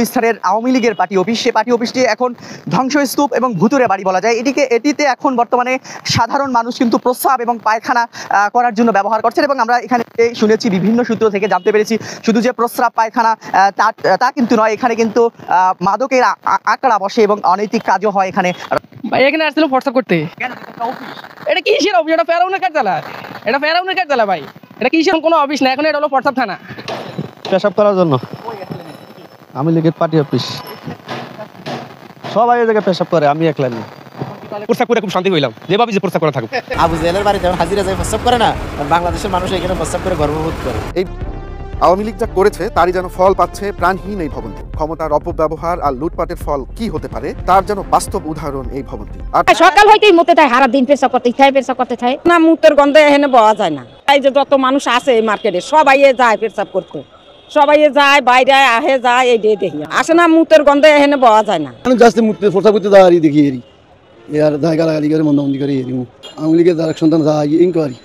গুলিস্তানের আওয়ামী লীগের party office. সেই party অফিসটি এখন ধ্বংসস্তূপ এবং ভুতুরে বাড়ি বলা যায়। এটিতে এখন বর্তমানে সাধারণ মানুষ কিন্তু প্রস্রাব এবং পায়খানা করার জন্য ব্যবহার করছেন, এবং আমরা এখানে শুনেছি, বিভিন্ন সূত্র থেকে জানতে পেরেছি, শুধু যে প্রস্রাব পায়খানা তা কিন্তু নয়, এখানে কিন্তু মাদকের আঁকড়া বসে এবং অনৈতিক কাজও হয় এখানে। ভাই এখানে আসছিল হোয়াটসঅ্যাপ করতে। এটা কিসের অফিস? এটা ফেরাউনের কার্যালয়, এটা ফেরাউনের কার্যালয় ভাই, এটা কিসের কোনো অফিস না, এখন এটা হলো হোয়াটসঅ্যাপ থানা। পেশাব করার জন্য আওয়ামী লীগের পার্টি অফিস, সবাই এই জায়গায় পেশাব করে, আমি একলা নেই। প্রস্তাব করে খুব শান্তি হইলাম, যেভাবে যে প্রস্তাব করা থাকুক। আবু জেলের বাড়িতে হাজিরা যায় প্রস্তাব করে না, বাংলাদেশের মানুষ এখানে প্রস্তাব করে গর্ববোধ করে। এই আওয়ামী লীগ যা করেছে তারই যেন ফল পাচ্ছে প্রাণহীন এই ভবনটি। ক্ষমতার অপব্যবহার আর লুটপাটের ফল কি হতে পারে তার যেন বাস্তব উদাহরণ এই ভবনটি। আর সকাল হইতেই মুতে থাকে, সারা দিন পেশা করতে থাকে না, মুতের গন্ধে এখানে পাওয়া যায় না। এই যে যত মানুষ আছে এই মার্কেটে সবাই যায় পেশাব করতে, সবাই যায়, বাইরে আহে যায়, এই দিয়ে দেখি আসে না, মুতের গন্ধে এখানে পাওয়া যায় না। জাস্ট মুতে প্রস্তাব করতে দাঁড়িয়ে দেখি এর আর দায় গালাগালি করে মন্দামন্দি করে আওয়ামী লীগের যারা সন্তান যায় ইনকোয়ারি